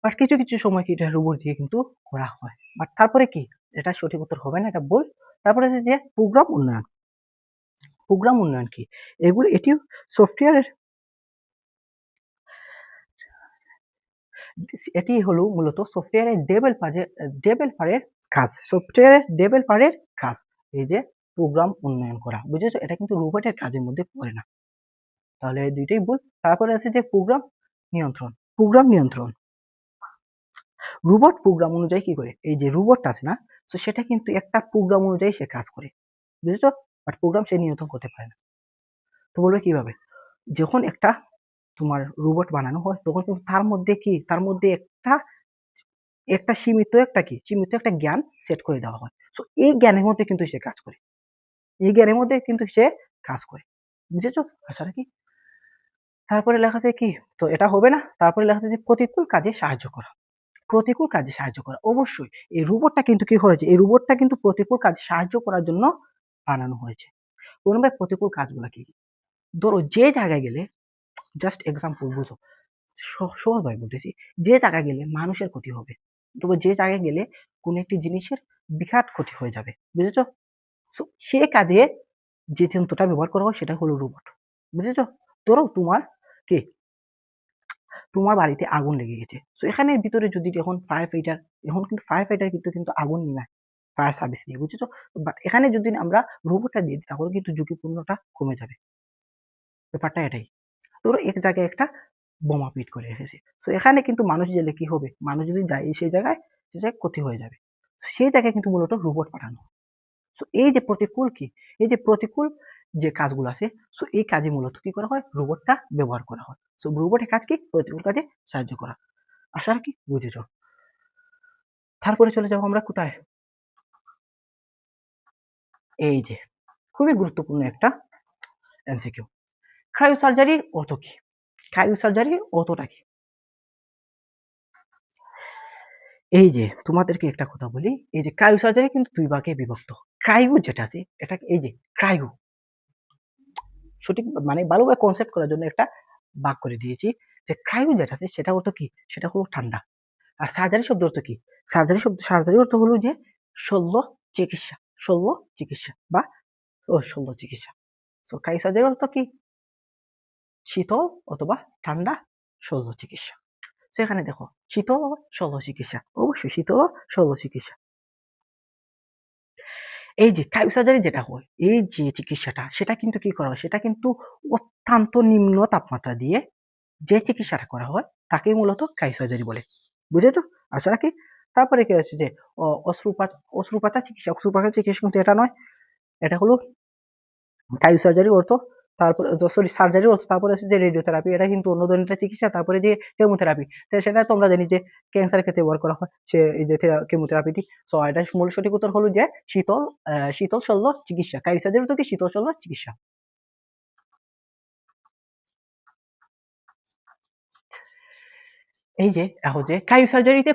বাট কিছু কিছু সময় কি এটা রোবট দিয়ে কিন্তু করা হয়। বাট তারপরে কি, এটা সঠিক উত্তর হবে না, এটা ভুল। তারপরে আছে যে প্রোগ্রাম উন্নয়ন। প্রোগ্রাম উন্নয়ন কি, এগুলো এটি সফটওয়্যারের, এটি হলো মূলত সফটওয়্যারের ডেভেলপারের কাজ, সফটওয়্যারের ডেভেলপারের কাজ এই যে প্রোগ্রাম উন্নয়ন করা, বুঝেছো। এটা কিন্তু রোবটের কাজের মধ্যে পড়ে না, তাহলে এই দুইটাই ভুল। তারপরে আছে যে প্রোগ্রাম নিয়ন্ত্রণ। প্রোগ্রাম নিয়ন্ত্রণ, রোবট প্রোগ্রাম অনুযায়ী কি করে, এই যে রোবটটা আছে না, তো সেটা কিন্তু একটা প্রোগ্রাম অনুযায়ী সে কাজ করে, বুঝেছো। বাট প্রোগ্রাম সে নিয়ন্ত্রণ করতে পারে না। তো বলবে কিভাবে, যখন একটা তোমার রোবট বানানো হয় তখন কিন্তু তার মধ্যে কি, তার মধ্যে একটা একটা সীমিত একটা জ্ঞান সেট করে দেওয়া হয়। তো এই জ্ঞানের মধ্যে কিন্তু সে কাজ করে, এই জ্ঞানের মধ্যে কিন্তু সে কাজ করে, বুঝেছো আশা কি। তারপরে লেখা আছে কি, তো এটা হবে না। তারপরে লেখা আছে যে প্রতিকূল কাজে সাহায্য করা। প্রতিকূল কাজে সাহায্য করা, অবশ্যই এই রোবটটা কিন্তু কি করেছে, এই রোবটটা কিন্তু প্রতিকূল কাজে সাহায্য করার জন্য বানানো হয়েছে। বলুন ভাই প্রতিকূল কাজগুলো কি। ধরো যে জায়গায় গেলে, জাস্ট এক্সাম্পল বুঝো, সহজ ভাবে বলতেছি, যে জায়গায় গেলে মানুষের ক্ষতি হবে, তবে যে জায়গায় গেলে কোন একটি জিনিসের বিরাট ক্ষতি হয়ে যাবে, বুঝেছো। সে কাজে যে যন্ত্রটা ব্যবহার করা হয় সেটা হলো রোবট, বুঝেছো। ধরো কি তোমার বাড়িতে আগুন লেগে গেছে, তো এখানের ভিতরে যদি এখন ফায়ার ফাইটার কিন্তু আগুন নেয় ফায়ার সার্ভিস দিয়ে, বুঝেছো। বাট এখানে যদি আমরা রোবটটা দিয়ে দিই তাহলে কিন্তু ঝুঁকিপূর্ণটা কমে যাবে, ব্যাপারটা এটাই। ধরো এক জায়গায় একটা বোমা পিট করে রেখেছে, তো এখানে কিন্তু মানুষ গেলে কি হবে, মানুষ যদি যায় সেই জায়গায় ক্ষতি হয়ে যাবে, সেই জায়গায় কিন্তু মূলত রোবট পাঠানো। সো এই যে প্রতিকূল কি, এই যে প্রতিকূল যে কাজগুলো আছে, সো এই কাজে মূলত কি করা হয়, রোবটটা ব্যবহার করা হয়। সো রোবটের কাজ কি, প্রতিকূল কাজে সাহায্য করা। আশা কি বুঝেছ। তারপরে চলে যাবো আমরা কোথায়, এই যে খুবই গুরুত্বপূর্ণ একটা এমসিকিউ, ক্রায়ো সার্জারির অর্থ কি, ক্রায়ো সার্জারির অর্থটা কি। এই যে তোমাদেরকে একটা কথা বলি, এই যে ক্রায়ো সার্জারি কিন্তু দুই ভাগে বিভক্ত। ক্রায়ো যেটা আছে, এটা এই যে ক্রায়ো, সঠিক মানে ভালোভাবে কনসেপ্ট করার জন্য একটা ভাগ করে দিয়েছি, যে ক্রায়ো যেটা আছে সেটা অর্থ কি, সেটা হলো ঠান্ডা। আর সার্জারি শব্দ অর্থ কি, সার্জারি অর্থ হলো যে শল্য চিকিৎসা, বা শল্য চিকিৎসা। সো ক্রায়ো সার্জারি অর্থ কি, শীতল অথবা ঠান্ডা শল্য চিকিৎসা। সেখানে দেখো শীতল ও শল্য চিকিৎসা, অবশ্যই শীতল ও শল্য চিকিৎসা। এই যে ক্রায়ো সার্জারি যেটা হয়, এই যে চিকিৎসাটা, সেটা কিন্তু কি করা হয়, সেটা কিন্তু অত্যন্ত নিম্ন তাপমাত্রা দিয়ে যে চিকিৎসাটা করা হয় তাকেই মূলত ক্রায়ো সার্জারি বলে, বুঝেছো আশা রাখি। তারপরে কি আছে যে অস্ত্রোপচার চিকিৎসা কিন্তু এটা নয়, এটা হলো ক্রায়ো সার্জারি অর্থ। তারপরে সরি সার্জারি অর্থ, তারপরে আছে যে রেডিওথেরাপি, এটা কিন্তু অন্য ধরনের চিকিৎসা। তারপরে যে কেমোথেরাপি, সেটা তো আমরা জানি যে ক্যান্সারের ক্ষেত্রে ব্যবহার করা হয় সে এই যে কেমোথেরাপিটি। সো এটা মূল সঠিক উত্তর হলো যে শীতল শল্য চিকিৎসা, ক্রায়ো সার্জারি তো কি শীতল শল্য চিকিৎসা। এই যে এখন যে ক্রায়ো সার্জারিতে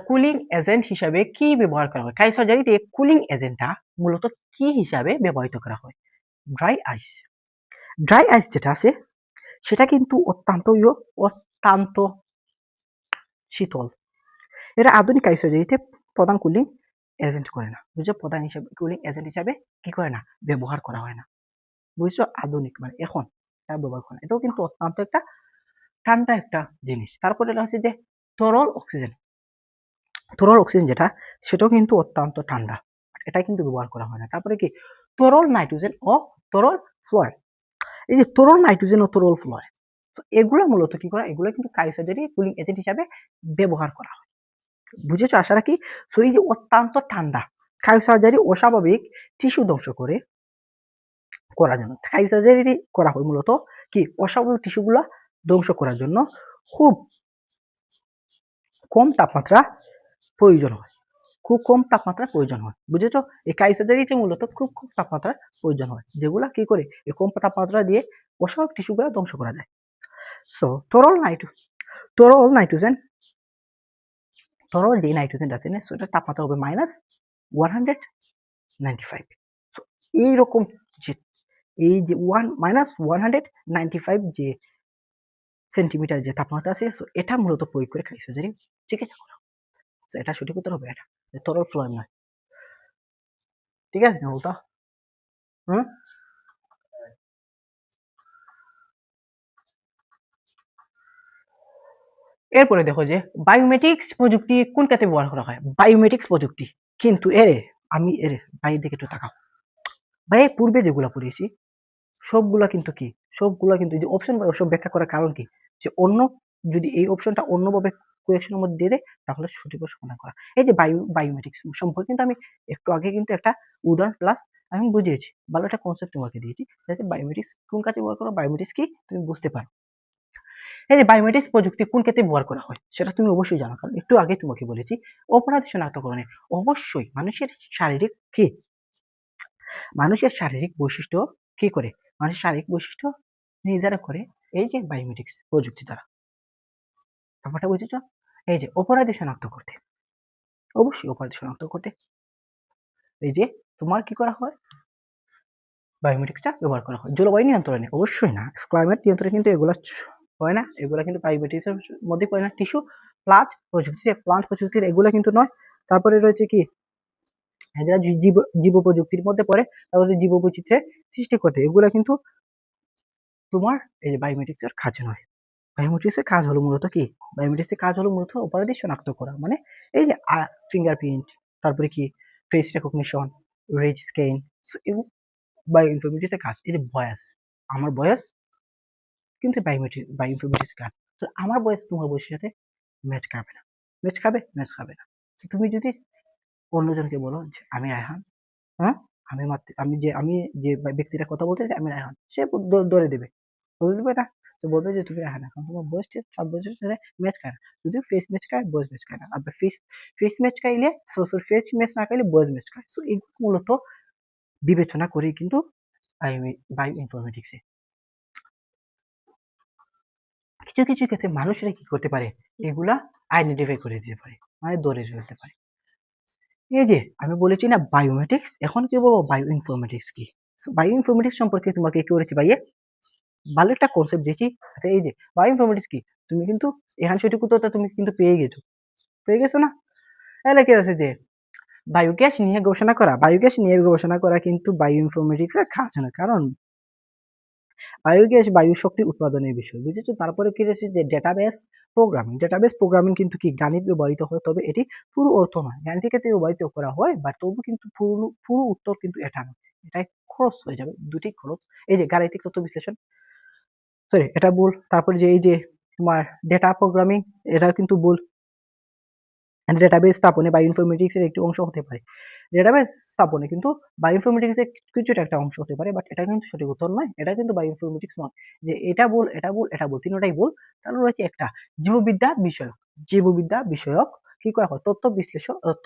কুলিং এজেন্ট হিসাবে কি ব্যবহার করা হয়, ক্রায়ো সার্জারিতে কুলিং এজেন্টটা মূলত কি হিসাবে ব্যবহৃত করা হয়, ড্রাই আইস। ড্রাই আইস যেটা আছে সেটা কিন্তু অত্যন্ত শীতল, এটা আধুনিক ক্রায়ো সার্জারিতে প্রধান কুলিং এজেন্ট করে না, বুঝছো। প্রধান হিসাবে কুলিং এজেন্ট হিসাবে কি করে না, ব্যবহার করা হয় না, বুঝছো। আধুনিক মানে এখন এটা ব্যবহার করা, এটাও কিন্তু অত্যন্ত একটা ঠান্ডা একটা জিনিস। তারপরে এটা হচ্ছে যে তরল অক্সিজেন। তরল অক্সিজেন যেটা, সেটাও কিন্তু অত্যন্ত ঠান্ডা, এটা কিন্তু ব্যবহার করা হয় না। তারপরে কি তরল নাইট্রোজেন ও তরল ফ্লোরাইড। এই যে তরল নাইট্রোজেন ও তরল ফ্লোরাইড, এগুলো মূলত কি করা, এগুলো কিন্তু ক্রায়োসার্জারি কুলিং এজেন্ট হিসাবে ব্যবহার করা হয়। বুঝেছো আশা রাখি? তো এই যে অত্যন্ত ঠান্ডা, ক্রায়োসার্জারি অস্বাভাবিক টিস্যু ধ্বংস করার জন্য ক্রায়োসার্জারি করা হয় মূলত কি অস্বাভাবিক টিস্যুগুলা ধ্বংস করার জন্য খুব কম তাপমাত্রা প্রয়োজন হয়, খুব কম তাপমাত্রা প্রয়োজন হয়। বুঝেছো? এই ক্রায়োসার্জারিতে মূলত খুব কম তাপমাত্রার প্রয়োজন হয়, যেগুলা কি করে এই কম তাপমাত্রা দিয়ে অস্বাভাবিক টিস্যুগুলা ধ্বংস করা যায়। সো তরল নাইট্রোজেন, তরল যে নাইট্রোজেন আছে না, সেটার তাপমাত্রা হবে -195। সো এইরকম যে এই যে -195 যে সেন্টিমিটার যে তাপমাত্রা আছে, সো এটা মূলত প্রয়োগ করে ক্রায়োসার্জারি চিকিৎসা করা। সো এটা সঠিক উত্তর হবে এটা, তরল ফ্লোয়েম নয়। ঠিক আছে না বলতো? হুম। এরপরে দেখো যে বায়োমেট্রিক্স প্রযুক্তি কোন ক্ষেত্রে ব্যবহার করা হয়। বায়োমেট্রিক্স প্রযুক্তি কিন্তু এর বাইরের দিকে একটু তাকাও। ভাই পূর্বে যেগুলা পড়েছি সবগুলা কিন্তু কি, সবগুলা কিন্তু যে অপশন বা ওসব ব্যাখ্যা করার কারণ কি, যে অন্য যদি এই অপশনটা অন্যভাবে কোয়েকশনের মধ্যে দিয়ে দেয় তাহলে সঠিক সমাধান করা। এই যে বায়োমেট্রিক্স সম্পর্কে কিন্তু আমি একটু আগে কিন্তু একটা উদাহরণ প্লাস আমি বুঝিয়েছি, ভালো একটা কনসেপ্ট তোমাকে দিয়েছি, যাতে বায়োমেট্রিক্স কোন কাজে ব্যবহার করো, বায়োমেট্রিক্স কি তুমি বুঝতে পারো। এই যে বায়োমেট্রিক্স প্রযুক্তি কোন ক্ষেত্রে ব্যবহার করা হয় সেটা তুমি অবশ্যই জানো, কারণ একটু আগে তোমাকে বলেছি অপরাধ শনাক্তকরণে অবশ্যই মানুষের শারীরিক বৈশিষ্ট্য কি করে, মানুষের শারীরিক বৈশিষ্ট্য নির্ধারণ করে এই যে বায়োমেট্রিক্স প্রযুক্তি দ্বারা। ব্যাপারটা বুঝেছ? এই যে অপরাধী শনাক্ত করতে, অবশ্যই অপরাধী শনাক্ত করতে এই যে তোমার কি করা হয়, বায়োমেট্রিক্সটা ব্যবহার করা হয়। জলবায়ু নিয়ন্ত্রণে অবশ্যই না, ক্লাইমেট নিয়ন্ত্রণে কিন্তু এগুলা হয় না, এগুলা কিন্তু বায়োমেট্রিক্সের মধ্যে পড়ে না। টিস্যু প্লান্ট প্রযুক্তির এগুলা কিন্তু নয়। তারপরে রয়েছে কি, এগুলা জীব প্রযুক্তির মধ্যে পড়ে। তারপরে জীব বৈচিত্র্যের সৃষ্টি করতে, এগুলা কিন্তু তোমার এই যে বায়োমেট্রিক্সের কাজ নয়। বায়োমেট্রিক্সের কাজ হলো মূলত কি, বায়োমেট্রিক্সের কাজ হলো মূলত অপরাধী শনাক্ত করা, মানে এই যে ফিঙ্গারপ্রিন্ট, তারপরে কি ফেস রেকগনিশন, রেজ স্ক্যান, বায়ো ইনফরমেটিক্সের কাজ। এই যে বয়স, আমার বয়স কিন্তু বায়ো ইনফরমেটিক্সের কাজ। তো আমার বয়স তোমার বয়সের সাথে ম্যাচ খাবে না, ম্যাচ খাবে না। তুমি যদি অন্যজনকে বলো যে আমি রায়হান, হ্যাঁ আমি যে ব্যক্তিটা কথা বলতেছি আমি রায়হান, সে ধরে দেবে, না, তো বলবে যে তুমি রায়হান, এখন তোমার বয়স 7 বছরের সাথে ম্যাচ খায় না। যদি ফেস ম্যাচ খায়, বয়স ম্যাচ খায় না। আর ফেস ম্যাচ খাইলে ফেস ম্যাচ না খাইলে বয়স ম্যাচ খায়। সো এগুলো মূলত বিবেচনা করি কিন্তু বায়ো ইনফরমেটিক্সে। কিছু কিছু ক্ষেত্রে মানুষেরা কি করতে পারে, এগুলা আইডেন্টিফাই করে দিতে পারে, মানে ধরে ফেলতে পারে। এই যে আমি বলেছি না বায়োমেট্রিক্স, এখন কি বলবো বায়ো ইনফরমেটিক্স কি। বায়ো ইনফরমেটিক্স সম্পর্কে তোমাকে কি করেছি ভাইয়া, ভালো একটা কনসেপ্ট দিয়েছি। এই যে বায়ো ইনফরমেটিক্স কি, তুমি কিন্তু এখানে সেটুকু তো তুমি কিন্তু পেয়ে গেছো না। তাহলে কি আছে যে বায়োগ্যাস নিয়ে গবেষণা করা কিন্তু বায়ো ইনফরমেটিক্স এর কাজ না, কারণ বায়োগ্যাস বায়ু শক্তি উৎপাদনের বিষয়, বুঝেছো। তারপরে কি রয়েছে যে ডেটাবেস প্রোগ্রামিং কিন্তু কি গাণিত ব্যবহৃত হয়, তবে এটি পুরো অর্থ নয়। গাণিতিক ক্ষেত্রে ব্যবহৃত করা হয়, বাট তবু কিন্তু পুরো উত্তর কিন্তু এটা নয়, এটাই খরচ হয়ে যাবে, দুটি খরচ। এই যে গাণিতিক তথ্য বিশ্লেষণ, সরি এটা ভুল। তারপরে যে এই যে তোমার ডেটা প্রোগ্রামিং, এটা কিন্তু ভুল। ডেটাবেস স্থাপনে বায়ো ইনফরমেটিক্স এর একটি অংশ হতে পারে, ডেটাবেস স্থাপনে কিন্তু বায়ো ইনফরমেটিক্স এর কিছুটা একটা অংশ হতে পারে, বাট এটা কিন্তু সঠিক উত্তর নয়, এটা কিন্তু বায়ো ইনফরমেটিক্স নয়। যে এটা ভুল, তিনটাই ভুল। তাহলে রয়েছে একটা জীববিদ্যা বিষয়ক কি করা হয়,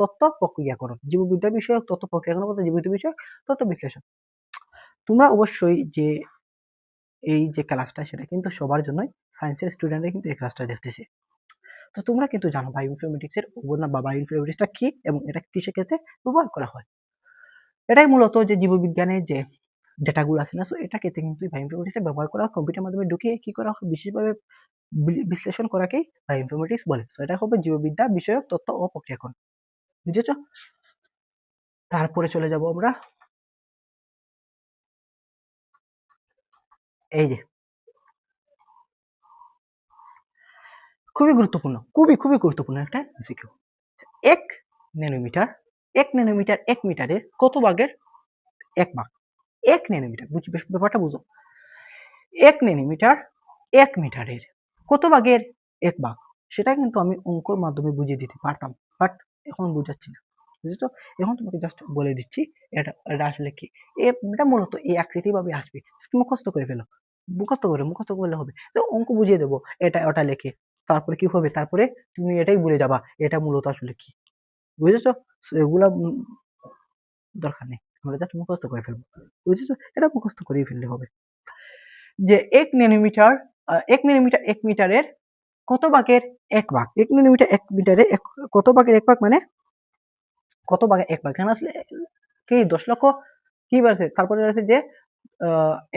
তথ্য প্রক্রিয়াকরণ, জীববিদ্যা বিষয়ক তথ্য প্রক্রিয়াকরণ বলতে জীববিদ্যা বিষয়ক তথ্য বিশ্লেষণ। তোমরা অবশ্যই যে এই যে ক্লাসটা, সেটা কিন্তু সবার জন্যই, সায়েন্সের স্টুডেন্টরা কিন্তু এই ক্লাসটা দেখতেছে। তো তোমরা কিন্তু জানো বায়ো ইনফরমেটিক্স এর অবদান বা বায়ো ইনফরমেটিক্সটা কি এবং এটা কিসের ক্ষেত্রে ব্যবহার করা হয়। এটাই মূলত যে জীববিজ্ঞানের যে ডেটাগুলো আছে না, সো এটাকে কিন্তু বায়ো ইনফরমেটিক্স ব্যবহার করা, কম্পিউটার মাধ্যমে ঢুকিয়ে কি করা হয়, বিশেষভাবে বিশ্লেষণ করাকেই বায়ো ইনফরমেটিক্স বলে। সো এটা হবে জীববিদ্যা বিষয়ক তথ্য ও প্রক্রিয়াকরণ, বুঝেছ। তারপরে চলে যাব আমরা এই যে খুবই গুরুত্বপূর্ণ, খুবই খুবই গুরুত্বপূর্ণ একটা এমসিকিউ। 1 ন্যানোমিটার, 1 ন্যানোমিটার 1 মিটারের কত ভাগের 1 ভাগ? 1 ন্যানোমিটার, ব্যাপারটা বুঝো। 1 ন্যানোমিটার 1 মিটারের কত ভাগের 1 ভাগ? সেটা কিন্তু আমি অঙ্কর মাধ্যমে বুঝিয়ে দিতে পারতাম, বাট এখন বুঝাচ্ছি না, বুঝেছো? এখন তোমাকে জাস্ট বলে দিচ্ছি এটা এটা আসলে কি। এটা মূলত এই আকৃতি ভাবে আসবে, মুখস্থ করে ফেলো, মুখস্থ করলে হবে। তো অঙ্ক বুঝিয়ে দেবো, এটা ওটা লেখে, তারপরে কি হবে, তারপরে তুমি এটাই ভুলে যাবা এটা মূলত আসলে কি, বুঝেছো? এগুলা দরকার নেই, আমরা জাস্ট মুখস্থ করে ফেলবো, বুঝেছো? এটা মুখস্থ করেই ফেললে হবে যে 1 ন্যানোমিটার 1 ন্যানোমিটার 1 মিটারের কত ভাগের 1 ভাগ? 1 ন্যানোমিটার 1 মিটারের কত ভাগের 1 ভাগ মানে কত ভাগের 1 ভাগ? এখানে আসলে কি 10 লক্ষ কি বলছে, তারপরে আছে যে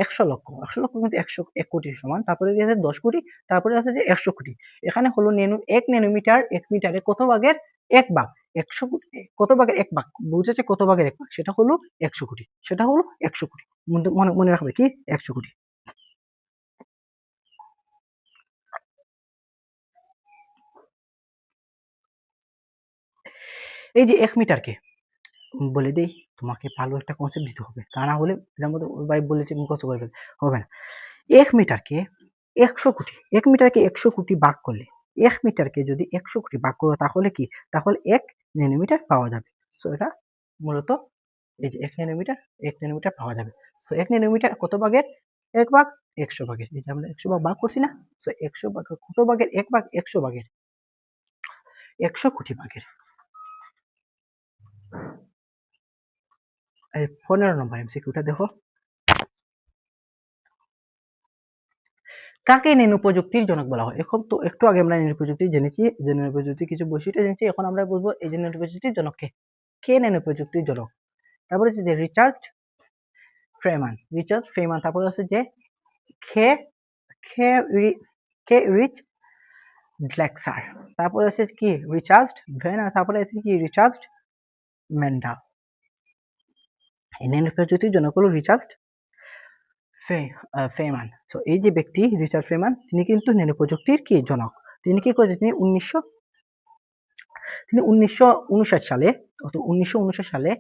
100 লক্ষ, 100 লক্ষ কিন্তু 1 কোটির সমান, তারপরে আছে 10 কোটি, তারপরে আছে যে 100 কোটি। এখানে হলো 1 ন্যানোমিটার 1 মিটারে কত ভাগের 1 ভাগ? 100 কোটি কত ভাগের 1 ভাগ বুঝেছে, কত ভাগের 1 ভাগ সেটা হলো 100 কোটি, সেটা হলো 100 কোটি। মনে মনে রাখবে কি 100 কোটি। এই যে 1 মিটারকে বলে দেই, তোমাকে ভালো একটা কনসেপ্ট দিতে হবে, তা না হলে এটার মধ্যে ভাই বলেছে মুখস্থ করে ফেলতে হবে না। 1 মিটারকে 100 কোটি, 1 মিটারকে 100 কোটি ভাগ করলে, 1 মিটারকে যদি 100 কোটি ভাগ করো তাহলে কি, তাহলে 1 ন্যানোমিটার পাওয়া যাবে। সো এটা মূলত এই যে 1 ন্যানোমিটার পাওয়া যাবে। সো 1 ন্যানোমিটার কত ভাগের 1 ভাগ? 100 ভাগের। এই যে আমরা 100 ভাগ করছি না, সো 100 ভাগ কত ভাগের 1 ভাগ? 100 ভাগের, 100 কোটি ভাগের। 15 নম্বর এমসিকিউটা দেখো, কাকে ন্যানো প্রযুক্তির জনক বলা হয়? এখন তো একটু আগে আমরা ন্যানো প্রযুক্তি জেনেছি, যে ন্যানো প্রযুক্তির কিছু বৈশিষ্ট্য জেনেছি, এখন আমরা বলবো এই যে ন্যানো প্রযুক্তির জনক কে, কে ন্যানো প্রযুক্তির জনক? তারপরে হচ্ছে যে রিচার্ড ফ্রেমান, তারপরে হচ্ছে যে খে খে কে রিচ ড্লেক্সার, তারপরে হচ্ছে কি রিচার্ড ভেনার, তারপরে হচ্ছে কি রিচার্ড মেন্ডাল। এই ন্যানো প্রযুক্তির জনক হলো রিচার্ড ফেমান। সো এই যে ব্যক্তি রিচার্ড ফেমান, তিনি কিন্তু ন্যানো প্রযুক্তির কি জনক। তিনি কি করেছেন, তিনি 1959 সালে, 1959 সালে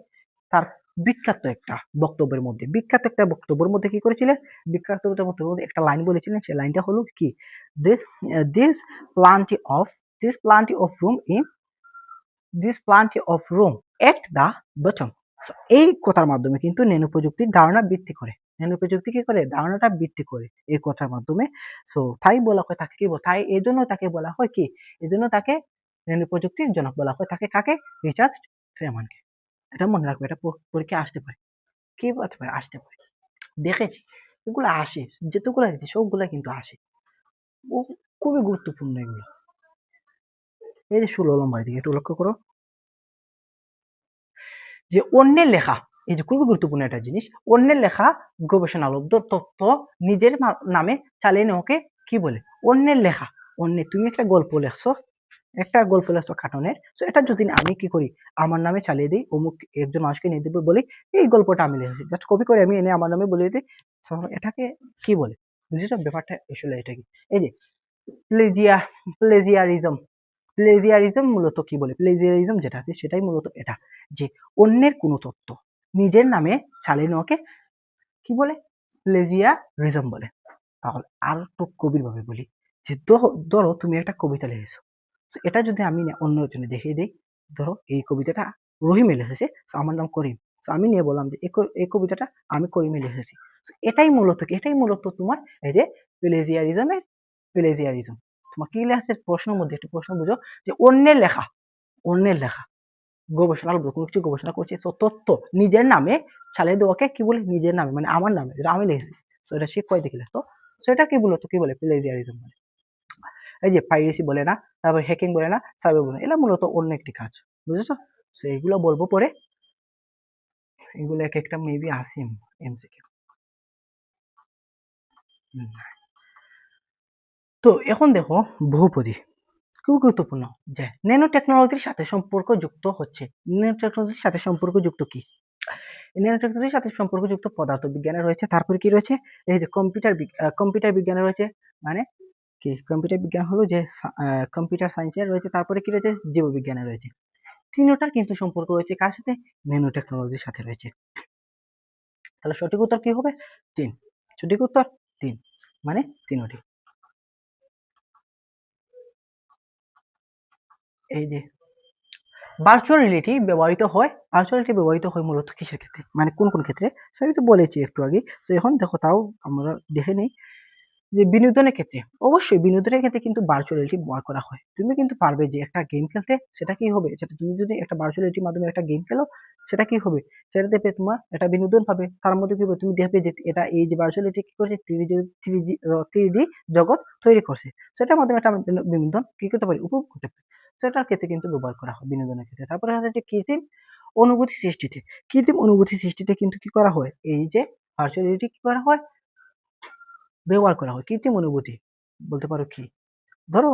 তার বিখ্যাত একটা বক্তব্যের মধ্যে কি করেছিলেন, বিখ্যাত একটা বক্তব্যের মধ্যে একটা লাইন বলেছিলেন, সেই লাইনটা হলো কি, this this plenty of room in at the bottom. এই কথার মাধ্যমে কিন্তু ন্যানো প্রযুক্তির ধারণা বৃদ্ধি করে, ন্যানো প্রযুক্তি কি করে, ধারণাটা বৃদ্ধি করে এই কথার মাধ্যমে। সো তাই বলা হয় তাকে কি, তাই এই জন্য তাকে বলা হয় কি, এই জন্য তাকে ন্যানো প্রযুক্তির জনক বলা হয়, তাকে কাকে, রিচার্ড ফ্রেমানকে। এটা মনে রাখবে, এটা পরীক্ষা আসতে পারে, কি বলতে পারে, আসতে পারে, দেখেছি এগুলো আসে, যেতগুলো আছে সবগুলো কিন্তু আসে, ও খুবই গুরুত্বপূর্ণ এগুলো। এই যে 16 নম্বর দিকে একটু লক্ষ্য করো, যে অন্যের লেখা, এই যে খুবই গুরুত্বপূর্ণ একটা জিনিস, অন্যের লেখা গবেষণালব্ধ তথ্য নিজের নামে চালিয়ে নেওয়াকে কি বলে? অন্যের লেখা, তুমি একটা গল্প লেখছো কার্টুনের, তো এটা যদি আমি কি করি, আমার নামে চালিয়ে দিই, অমুক একজন মানুষকে নিয়ে দেবো, বলি এই গল্পটা আমি লিখেছি, জাস্ট কপি করে আমি এনে আমার নামে বলে দিই, এটাকে কি বলে? বুঝেছো ব্যাপারটা আসলে এটা কি? এই যে প্লেজিয়ারিজম, মূলত কি বলে, প্লেজিয়ারিজম যেটা আছে সেটাই মূলত এটা, যে অন্যের কোনো তথ্য নিজের নামে চালিয়ে নেওয়াকে কি বলে, প্লেজিয়ারিজম বলে। তাহলে আর তো গভীর ভাবে বলি, যে ধরো তুমি একটা কবিতা লিখেছো, এটা যদি আমি অন্য জনে দেখিয়ে দিই, ধরো এই কবিতাটা রহিমে লিখেছে, আমার নাম করিম, আমি নিয়ে বললাম যে এই কবিতাটা আমি করিমে লিখেছি, এটাই মূলত তোমার এই যে প্লেজিয়ারিজম। তোমার কি লেখা আছে প্রশ্নের মধ্যে, একটু প্রশ্ন বুঝো, যে অন্যের লেখা গবেষণা কোনো কিছু গবেষণা করছে, তথ্য নিজের নামে চালিয়ে দেওয়াকে কি বলে, নিজের নামে মানে আমার নামে, যেটা আমি লিখেছি, সো এটা সে কয় দেখে লিখতো, সো এটা কি বলে, প্লেজিয়ারিজম বলে। এই যে পাইরেসি বলে না, তারপর হ্যাকিং বলে না, সাইবার বলে, এটা মূলত অন্য একটি কাজ, বুঝেছো? সো এগুলো বলবো পরে, এগুলো এক একটা মেবি আসিম এমসিকিউ। তো এখন দেখো বহুপদী, খুব গুরুত্বপূর্ণ, যে ন্যানো টেকনোলজির সাথে সম্পর্কযুক্ত হচ্ছে, ন্যানো টেকনোলজির সাথে সম্পর্কযুক্ত কি, ন্যানো টেকনোলজির সাথে সম্পর্কযুক্ত পদার্থ বিজ্ঞানে রয়েছে, তারপরে কি রয়েছে, এই যে কম্পিউটার বিজ্ঞানে রয়েছে, মানে কি কম্পিউটার বিজ্ঞান হলো যে কম্পিউটার সায়েন্সের রয়েছে, তারপরে কি রয়েছে জীববিজ্ঞানের রয়েছে। তিনটার কিন্তু সম্পর্ক রয়েছে কার সাথে? ন্যানো টেকনোলজির সাথে রয়েছে। তাহলে সঠিক উত্তর কি হবে? 3। সঠিক উত্তর 3, মানে 3টি। এই যে ভার্চুয়াল রিয়েলিটি ব্যবহৃত হয়, মূলত কিসের ক্ষেত্রে, মানে কোন কোন ক্ষেত্রে, সেটা তো বলেছি একটু আগে। তো এখন দেখো, তাও আমরা দেখে নেই যে বিনোদনের ক্ষেত্রে, অবশ্যই বিনোদনের ক্ষেত্রে কিন্তু ভার্চুয়াল রিয়েলিটি ব্যবহার করা হয়। তুমি কিন্তু পারবে যে একটা গেম খেলতে, সেটা কি হবে, সেটা তুমি যদি একটা ভার্চুয়াল রিয়েলিটির মাধ্যমে একটা গেম খেলো, সেটা কি হবে, সেটা দেখবে তোমার একটা বিনোদন পাবে। তার মধ্যে কি হবে, তুমি দেখবে যে এটা এই যে ভার্চুয়াল রিয়েলিটি কি করছে, থ্রি ডি জগৎ তৈরি করছে, সেটার মাধ্যমে একটা বিনোদন কি করতে পারি, উপভোগ করতে পারি। সেটার ক্ষেত্রে কিন্তু ব্যবহার করা হয় বিনোদনের ক্ষেত্রে। তারপরে হচ্ছে কৃত্রিম অনুভূতি সৃষ্টিতে, কৃত্রিম অনুভূতি সৃষ্টিতে কিন্তু কি করা হয়, এই যে ভার্চুয়াল রিয়েলিটি কি করা হয়, ব্যবহার করা হয়। কৃত্রিম অনুভূতি বলতে পারো কি, ধরো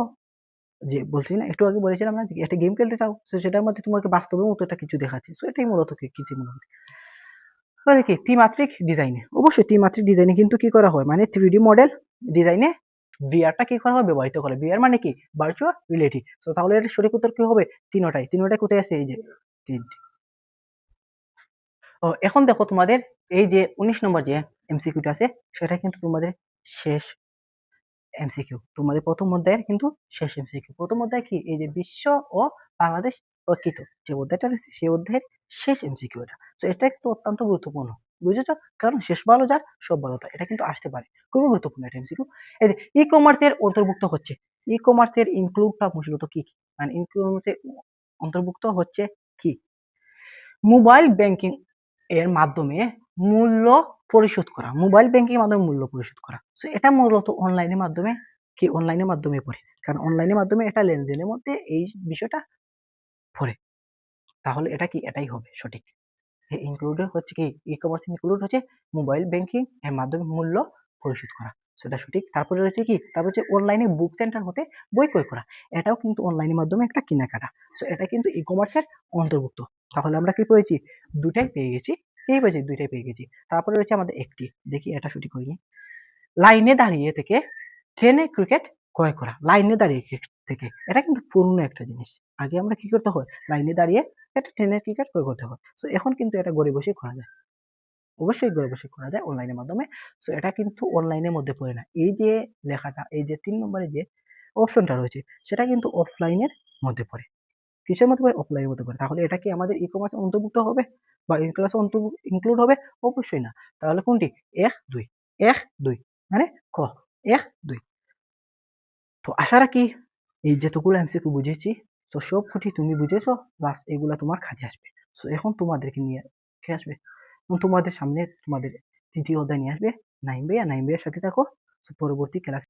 যে বলছি না, একটু আগে বলেছিলাম না, যে একটা গেম খেলতে চাও, তো সেটার মধ্যে তোমাকে বাস্তবের মতো একটা কিছু দেখাচ্ছে, সো এটাই মূলত কি কৃত্রিম অনুভূতি। মানে কি ত্রিমাত্রিক ডিজাইনে, অবশ্যই ত্রিমাত্রিক ডিজাইনে কিন্তু কি করা হয়, মানে 3D মডেল ডিজাইনে ভিআরটা কি করা হয়, ব্যবহৃত করে। ভিআর মানে কি, ভার্চুয়াল রিয়েলিটি। তো তাহলে এর সঠিক উত্তর কি হবে, তিনটাই। তিনটাই কোথায় আছে, এই যে 3টি। ও এখন দেখো তোমাদের এই যে 19 নম্বর যে এমসিকিউটা আছে, সেটা কিন্তু তোমাদের শেষ এমসিকিউ, তোমাদের প্রথম অধ্যায়ের কিন্তু শেষ এমসিকিউ। প্রথম অধ্যায় কি, এই যে বিশ্ব ও বাংলাদেশ ঐক্যিত যে অধ্যায়টা রয়েছে, সেই অধ্যায়ের শেষ এমসিকিউ এটা। তো এটা কিন্তু অত্যন্ত গুরুত্বপূর্ণ, বুঝেছো? কারণ শেষ ভালো যার সব ভালো তার, এটা কিন্তু আসতে পারে, খুবই গুরুত্বপূর্ণ এটা এমসিকিউ। এই যে ই কমার্সের অন্তর্ভুক্ত হচ্ছে, ই কমার্সের ইনক্লুডটা মূলত কি, মানে ইনক্লুড অন্তর্ভুক্ত হচ্ছে কি, মোবাইল ব্যাংকিং এর মাধ্যমে মূল্য পরিশোধ করা, মোবাইল ব্যাংকিং এর মাধ্যমে মূল্য পরিশোধ করা। তো এটা মূলত অনলাইনের মাধ্যমে কি, অনলাইনের মাধ্যমে পড়ে, কারণ অনলাইনের মাধ্যমে এটা লেনদেনের মধ্যে এই বিষয়টা পড়ে। তাহলে এটা কি, এটাই হবে সঠিক। ইনক্লুড হচ্ছে কি, ই কমার্স ইনক্লুড হচ্ছে মোবাইল ব্যাংকিং এর মাধ্যমে মূল্য পরিশোধ করা, সেটা সঠিক। তারপরে রয়েছে কি, তারপর হচ্ছে অনলাইনে বুক সেন্টার হতে বই ক্রয় করা, এটাও কিন্তু অনলাইনের মাধ্যমে একটা কেনাকাটা। সো এটা কিন্তু ই কমার্সের অন্তর্ভুক্ত। তাহলে আমরা কি পেয়েছি, দুটাই পেয়ে গেছি, এই পেয়েছি, দুইটাই পেয়ে গেছি। তারপরে রয়েছে আমাদের একটি, দেখি এটা সঠিক হয়নি। লাইনে দাঁড়িয়ে থেকে ট্রেনে ক্রিকেট ক্রয় করা, লাইনে দাঁড়িয়ে ক্রিকেট থেকে, এটা কিন্তু পুরনো একটা জিনিস। আগে আমরা কি করতে হয়, লাইনে দাঁড়িয়ে একটা ট্রেনের ক্রিকেট ক্রয় করতে হয়। সো এখন কিন্তু এটা ঘরে বসে করা যায়, অবশ্যই ঘরে বসে করা যায় অনলাইনের মাধ্যমে। সো এটা কিন্তু অনলাইনের মধ্যে পড়ে না। এই যে লেখাটা, এই যে 3 নম্বরে যে অপশনটা রয়েছে, সেটা কিন্তু অফলাইনের মধ্যে পড়ে। কিসের মধ্যে পড়ে, অফলাইনের মধ্যে পড়ে। তাহলে এটা কি আমাদের ই কমার্স অন্তর্ভুক্ত হবে বা ই ক্লাসে ইনক্লুড হবে? অবশ্যই না। তাহলে কোনটি, 1 2, 1 2, মানে ক, 1 2। তো আশা রাখি এই যেতগুলো এমসিকিউ বুঝেছি, তো সবকটি তুমি বুঝেছো, প্লাস এগুলা তোমার কাজে আসবে। সো এখন তোমাদেরকে নিয়ে কে আসবে, এবং তোমাদের সামনে তোমাদের তৃতীয় অধ্যায় নিয়ে আসবে নাইম ভাইয়া। নাইম ভাইয়ের সাথে থাকো। পরবর্তী ক্লাস